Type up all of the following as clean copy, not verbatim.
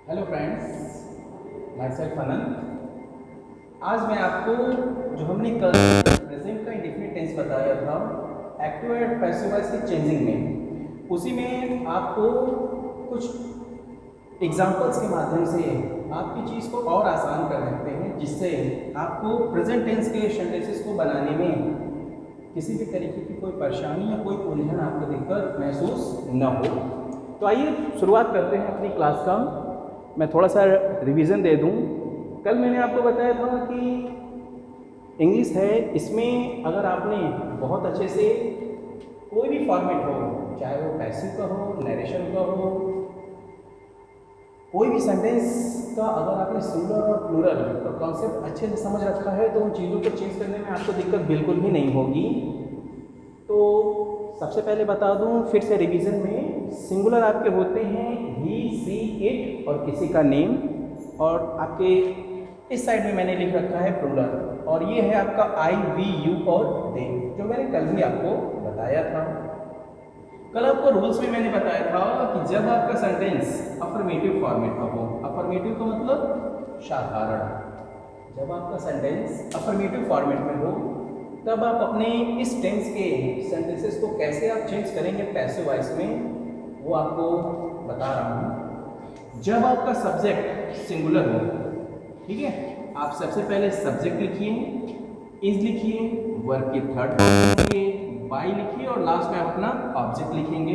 Hello friends, my self अनंत। आज मैं आपको जो हमने कल प्रेजेंट का इंडेफिनिट टेंस बताया था एक्टिव एंड पैसिव वॉइस की चेंजिंग में, उसी में आपको कुछ एग्जांपल्स के माध्यम से आपकी चीज़ को और आसान कर सकते हैं, जिससे आपको प्रेजेंट टेंस के सेंटेंसेस को बनाने में किसी भी तरीके की कोई परेशानी या कोई उलझन आपको दिक्कत महसूस न हो। तो आइए शुरुआत करते हैं अपनी क्लास का। मैं थोड़ा सा रिवीजन दे दूं। कल मैंने आपको बताया था कि इंग्लिश है, इसमें अगर आपने बहुत अच्छे से कोई भी फॉर्मेट हो, चाहे वो पैसिव का हो, नरेशन का हो, कोई भी सेंटेंस का अगर आपने सिंगुलर और प्लूरल का कॉन्सेप्ट अच्छे से समझ रखा है तो उन चीज़ों को चेंज करने में आपको दिक्कत बिल्कुल भी नहीं होगी। तो सबसे पहले बता दूं फिर से रिवीजन में, सिंगुलर आपके होते हैं ही, सी, इट और किसी का नेम, और आपके इस साइड में मैंने लिख रखा है प्लूरल, और ये है आपका आई, वी, यू और दे, जो मैंने कल भी आपको बताया था। कल आपको रूल्स में मैंने बताया था कि जब आपका सेंटेंस अफर्मेटिव फॉर्मेट का हो, अफर्मेटिव का मतलब साधारण, जब आपका सेंटेंस अफर्मेटिव फॉर्मेट में हो तब आप अपने इस टेंस के सेंटेंसेस को कैसे आप चेंज करेंगे पैसिव वॉइस में, वो आपको बता रहा हूँ। जब आपका सब्जेक्ट सिंगुलर हो, ठीक है, आप सबसे पहले सब्जेक्ट लिखिए, इज लिखिए, वर्ब की थर्ड फॉर्म लिखिए, बाई लिखिए और लास्ट में आप अपना ऑब्जेक्ट लिखेंगे।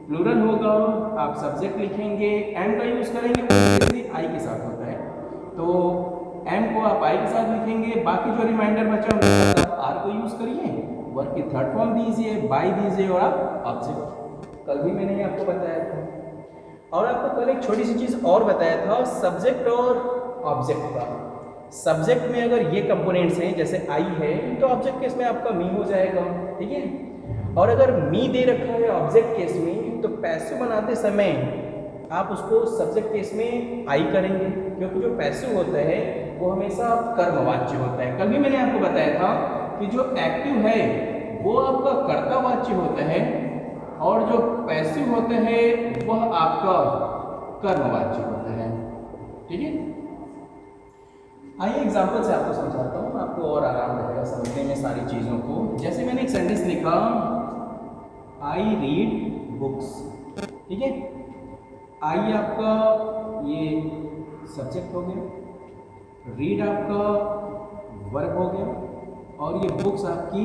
प्लूरल होगा, आप सब्जेक्ट लिखेंगे, एम का यूज करेंगे, जैसे आई के साथ होता है तो एम को आप आई के साथ लिखेंगे, बाकी जो रिमाइंडर बचा उनके साथ आप आर को यूज करिए, वर्ब की थर्ड फॉर्म दीजिए, बाई दीजिए और आप ऑब्जेक्ट। कल भी मैंने ये आपको बताया था। और आपको कल एक छोटी सी चीज और बताया था, सब्जेक्ट और ऑब्जेक्ट का। सब्जेक्ट में अगर ये कंपोनेंट्स हैं जैसे आई है तो ऑब्जेक्ट केस में आपका मी हो जाएगा, ठीक है। और अगर मी दे रखा है ऑब्जेक्ट केस में तो पैसिव बनाते समय आप उसको सब्जेक्ट केस में आई करेंगे, क्योंकि जो पैसिव होता है वो हमेशा कर्मवाच्य होता है। कल भी मैंने आपको बताया था कि जो एक्टिव है वो आपका कर्तावाच्य होता है और जो पैसिव होता है वह आपका कर्मवाच्य होता है, ठीक है। आइए एग्जाम्पल से आपको समझाता हूँ, आपको और आराम रहेगा समझने में सारी चीज़ों को। जैसे मैंने एक सेंटेंस लिखा, आई रीड बुक्स, ठीक है। आई आपका ये सब्जेक्ट हो गया, रीड आपका वर्ब हो गया और ये बुक्स आपकी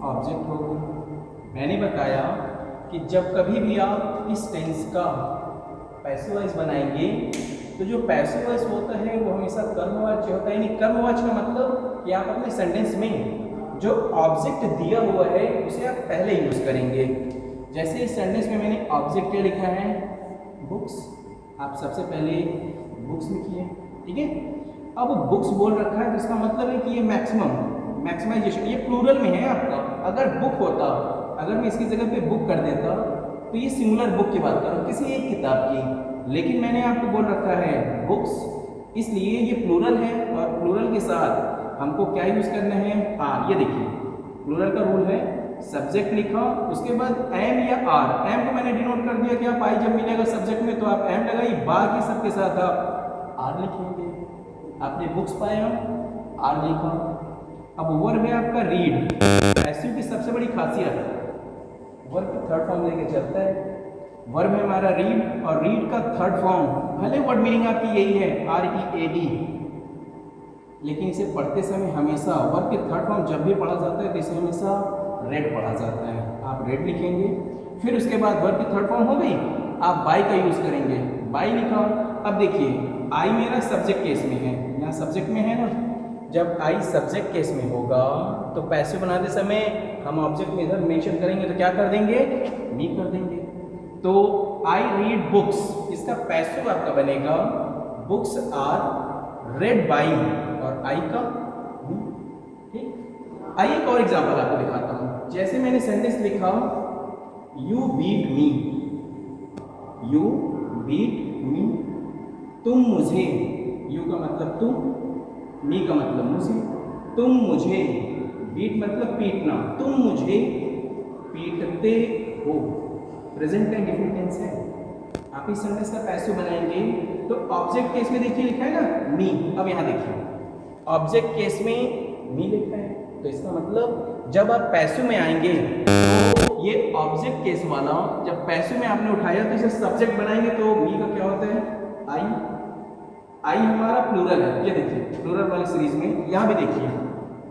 ऑब्जेक्ट हो गई। मैंने बताया कि जब कभी भी आप इस टेंस का पैसिव वॉइस बनाएंगे तो जो पैसिव वॉइस होता है वो हमेशा कर्मवाच्य होता है। यानी कर्मवाच्य का मतलब कि आप अपने सेंटेंस में जो ऑब्जेक्ट दिया हुआ है उसे आप पहले यूज करेंगे। जैसे इस सेंटेंस में मैंने ऑब्जेक्ट क्या लिखा है, बुक्स, आप सबसे पहले बुक्स लिखिए, ठीक है। अब बुक्स बोल रखा है तो इसका मतलब है कि ये मैक्सिमाइजेशन, ये प्लूरल में है आपका। अगर बुक होता, अगर मैं इसकी जगह पे बुक कर देता तो ये सिंगुलर बुक की बात करूँ, किसी एक किताब की, लेकिन मैंने आपको बोल रखा है बुक्स, इसलिए ये प्लूरल है और प्लूरल के साथ हमको क्या यूज करना है, हाँ ये देखिए प्लूरल का रूल है, सब्जेक्ट लिखा, उसके बाद एम या आर, एम को मैंने डिनोट कर दिया कि आप आई जब मिलेगा सब्जेक्ट में तो आप एम लगाइए, बाकी सबके साथ आप आर लिखेंगे। आपने बुक्स पाया, आर लिखा। अब वर्ब है आपका रीड, पैसिव की सबसे बड़ी खासियत वर्ब की थर्ड फॉर्म लेके चलता है। वर्ब है हमारा रीड और रीड का थर्ड फॉर्म, भले वर्ड मीनिंग आपकी यही है READ, लेकिन इसे पढ़ते समय हमेशा वर्ब के थर्ड फॉर्म जब भी पढ़ा जाता है तो इसे हमेशा रेड पढ़ा जाता है। आप रेड लिखेंगे, फिर उसके बाद वर्ब की थर्ड फॉर्म हो गई, आप बाई का यूज करेंगे, बाई लिखा। अब देखिए आई मेरा सब्जेक्ट केस में है, यहाँ सब्जेक्ट में है ना, जब आई सब्जेक्ट केस में होगा तो पैसिव बनाते समय हम ऑब्जेक्ट में इधर मेंशन करेंगे तो क्या कर देंगे, मी कर देंगे। तो आई रीड बुक्स, इसका पैसिव आपका बनेगा बुक्स आर रेड बाई और आई का मी, ठीक। आइए एक और एग्जांपल आपको दिखाता हूँ। जैसे मैंने सेंटेंस लिखा, you beat me, you beat me, तुम मुझे, यू का मतलब तुम, मी का मतलब मुझे, तुम मुझे, बीट मतलब पीटना, तुम मुझे पीटते हो, प्रेजेंट का इंडेफिनिट टेंस है। आप इस सेंटेंस का पैसिव बनाएंगे तो ऑब्जेक्ट केस में देखिए लिखा है ना मी। अब यहाँ देखिए ऑब्जेक्ट केस में मी लिखा है, तो इसका मतलब जब आप पैसिव में आएंगे तो ये ऑब्जेक्ट केस वाला जब पैसिव में आपने उठाया तो इसे सब्जेक्ट बनाएंगे तो मी का क्या होता है आई। आई हमारा प्लूरल है, ये देखिए प्लूरल वाली सीरीज में यहाँ भी देखिए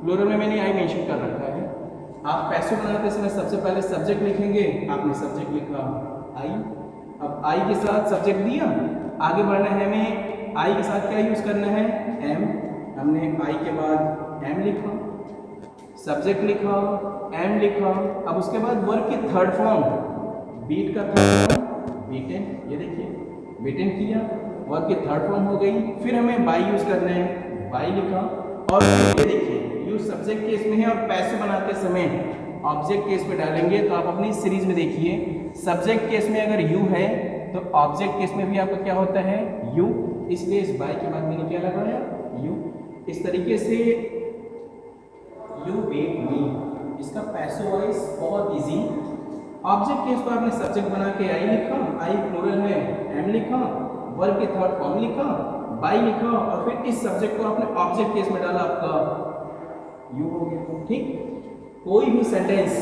प्लूरल में मैंने आई मेंशन कर रखा है। आप पैसिव बनाते समय सबसे पहले सब्जेक्ट लिखेंगे, आपने सब्जेक्ट लिखा आई। अब आई के साथ सब्जेक्ट दिया, आगे बढ़ना है हमें आई के साथ क्या यूज करना है एम। हमने आई के बाद एम लिखा, सब्जेक्ट लिखा, एम लिखा। अब उसके बाद वर्ब की थर्ड फॉर्म बीट का थर्ड फॉर्म बीटेन, ये देखिए बीटेन किया, वर्ब की थर्ड फॉर्म हो गई। फिर हमें बाई यूज करना है, बाई लिखा। और ये देखिए यू सब्जेक्ट केस में है और पैसिव बनाते समय ऑब्जेक्ट केस में डालेंगे तो आप अपनी सीरीज में देखिए सब्जेक्ट केस में अगर यू है तो ऑब्जेक्ट केस में भी आपका क्या होता है यू, इसलिए इस बाई के बाद मैंने क्या लगाया यू। इस तरीके से यू बीट मी, इसका पैसिव वॉइस बहुत इजी। ऑब्जेक्ट केस को आपने सब्जेक्ट बना के आई लिखा, आई प्लूरल है, एम लिखा, वर्ब की थर्ड फॉर्म लिखा, बाई लिखा और फिर इस सब्जेक्ट को आपने ऑब्जेक्ट केस में डाला, आपका यू हो गया। ठीक, कोई भी सेंटेंस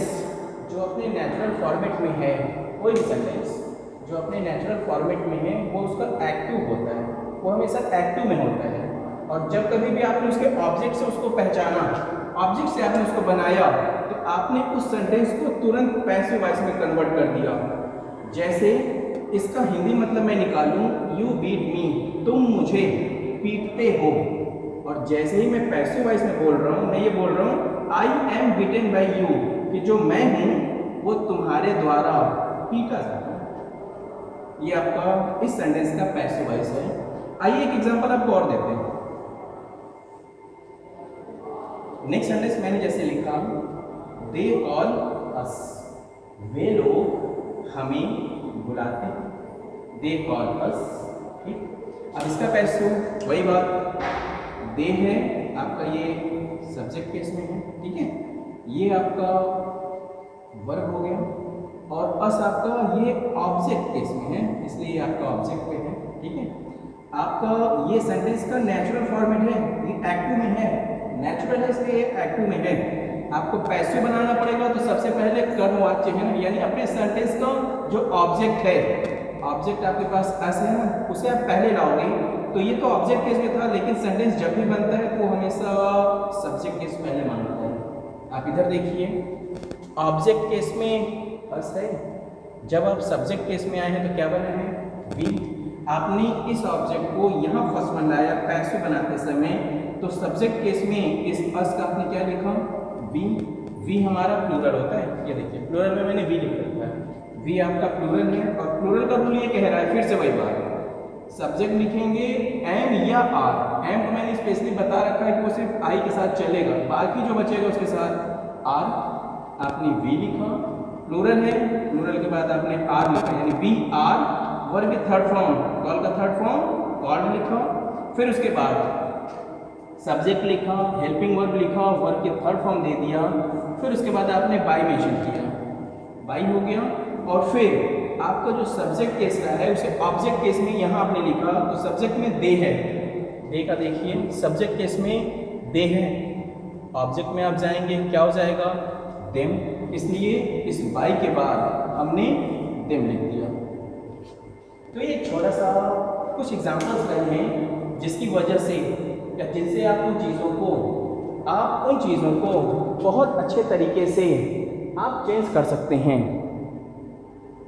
जो अपने नेचुरल फॉर्मेट में है, कोई भी सेंटेंस जो अपने नेचुरल फॉर्मेट में है वो उसका एक्टिव होता है, वो हमेशा एक्टिव में होता है। और जब कभी भी आपने उसके ऑब्जेक्ट से उसको पहचाना, ऑब्जेक्ट से आपने उसको बनाया तो आपने उस सेंटेंस को तुरंत पैसिव वॉइस में कन्वर्ट कर दिया। जैसे इसका हिंदी मतलब मैं निकालूं यू बीट मी, तुम मुझे पीटते हो। और जैसे ही मैं पैसिव वॉइस में बोल रहा हूँ, मैं ये बोल रहा हूँ I am beaten by you, कि जो मैं हूँ वो तुम्हारे द्वारा पीटा जाता है। ये आपका इस सेंटेंस का पैसिव वॉइस है। आइए एक एग्जांपल आपको और देते हैं। नेक्स्ट सेंटेंस मैंने जैसे लिखा दे कॉल अस, वे लोग हमें बुलाते हैं, दे कॉल अस। ठीक, अब इसका पैसिव वही बात, दे है आपका ये सब्जेक्ट केस में है, ठीक है, ये आपका वर्ब हो गया और अस आपका ये ऑब्जेक्ट केस में है, इसलिए ये आपका ऑब्जेक्ट पे है। ठीक है, आपका ये सेंटेंस का नेचुरल फॉर्मेट है, ये एक्टिव में है, नेचुरल है इसलिए एक्टिव में है। आपको पैसिव बनाना पड़ेगा तो सबसे पहले कर्म वाच्य है ना, यानी अपने सेंटेंस का जो ऑब्जेक्ट है, ऑब्जेक्ट आपके पास अस है ना, उसे आप पहले लाओगे। तो ये तो ऑब्जेक्ट केस में था, लेकिन सेंटेंस जब भी बनता है तो हमेशा सब्जेक्ट केस पहले मानता है। आप इधर देखिए ऑब्जेक्ट केस में अस है, जब आप सब्जेक्ट केस में आए हैं तो क्या बना है वी। आपने इस ऑब्जेक्ट को यहाँ फर्स्ट बनाया पैसिव बनाते समय, तो सब्जेक्ट केस में इस अस का आपने क्या लिखा वी। वी हमारा प्लूरल होता है, ये देखिए प्लूरल में मैंने वी लिख रखा है, वी आपका प्लूरल है। और प्लूरल का रूल ये कह रहा है, फिर से वही बात, सब्जेक्ट लिखेंगे एम या आर। एम को मैंने स्पेशली बता रखा है कि वो सिर्फ आई के साथ चलेगा, बाकी जो बचेगा उसके साथ आर। आपने वी लिखा, प्लूरल है, प्लूरल के बाद आपने आर लिखा, यानी वी आर। वर्ब की थर्ड फॉर्म, कॉल का थर्ड फॉर्म कॉल्ड लिखा, फिर उसके बाद सब्जेक्ट लिखा, हेल्पिंग वर्ब लिखा, वर्ब की थर्ड फॉर्म दे दिया, फिर उसके बाद आपने बाई मेंशन किया, बाई हो गया। और फिर आपका जो सब्जेक्ट केस का है उसे ऑब्जेक्ट केस में यहाँ आपने लिखा, तो सब्जेक्ट में दे है, दे का देखिए सब्जेक्ट केस में दे है, ऑब्जेक्ट में आप जाएंगे क्या हो जाएगा देम, इसलिए इस बाई के बाद हमने देम लिख दिया। तो ये छोटा सा कुछ एग्जाम्पल्स रहे हैं जिसकी वजह से या जिनसे आप उन चीज़ों को बहुत अच्छे तरीके से आप चेंज कर सकते हैं।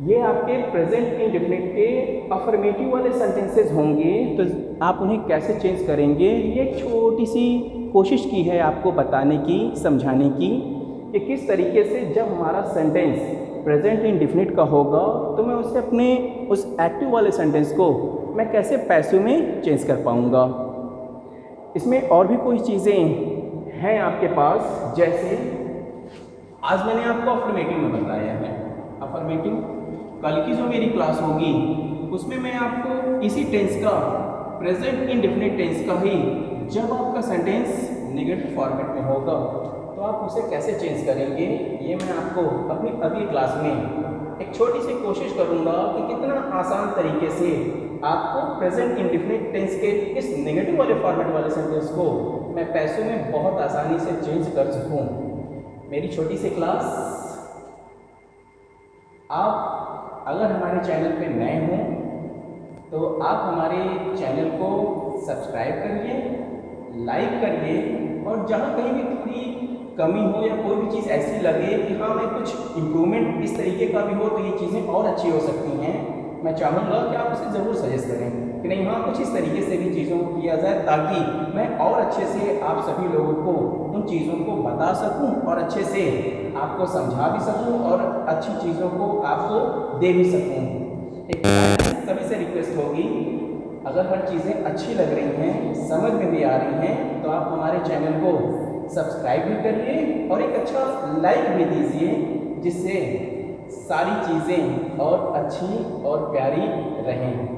ये आपके प्रेजेंट इंडेफिनिट के अफर्मेटिव वाले सेंटेंसेस होंगे, तो आप उन्हें कैसे चेंज करेंगे, ये एक छोटी सी कोशिश की है आपको बताने की, समझाने की कि किस तरीके से जब हमारा सेंटेंस प्रेजेंट इंडेफिनिट का होगा तो मैं उसे अपने उस एक्टिव वाले सेंटेंस को मैं कैसे पैसिव में चेंज कर पाऊँगा। इसमें और भी कोई चीज़ें हैं आपके पास, जैसे आज मैंने आपको अफर्मेटिव में बताया है, अफर्मेटिव कल की जो मेरी क्लास होगी उसमें मैं आपको इसी टेंस का, प्रेजेंट इंडेफिनिट टेंस का ही, जब आपका सेंटेंस नेगेटिव फॉर्मेट में होगा तो आप उसे कैसे चेंज करेंगे, ये मैं आपको अपनी अगली क्लास में एक छोटी सी कोशिश करूँगा कि कितना आसान तरीके से आपको प्रेजेंट इंडेफिनिट टेंस के इस नेगेटिव वाले फॉर्मेट वाले सेंटेंस को मैं पैसों में बहुत आसानी से चेंज कर सकूँ। मेरी छोटी सी क्लास, आप अगर हमारे चैनल पे नए हों तो आप हमारे चैनल को सब्सक्राइब करिए, लाइक करिए, और जहाँ कहीं भी थोड़ी कमी हो या कोई भी चीज़ ऐसी लगे कि हाँ मैं कुछ इम्प्रूवमेंट इस तरीके का भी हो तो ये चीज़ें और अच्छी हो सकती हैं, मैं चाहूँगा कि आप उसे ज़रूर सजेस्ट करें कि नहीं हाँ कुछ इस तरीके से भी चीज़ों को किया जाए, ताकि मैं और अच्छे से आप सभी लोगों को उन चीज़ों को बता सकूँ और अच्छे से आपको समझा भी सकूँ और अच्छी चीज़ों को आपको दे भी सकूँ। एक सभी से रिक्वेस्ट होगी, अगर हर चीज़ें अच्छी लग रही हैं, समझ में भी आ रही हैं, तो आप हमारे चैनल को सब्सक्राइब भी करिए और एक अच्छा लाइक भी दीजिए, जिससे सारी चीज़ें और अच्छी और प्यारी रहें।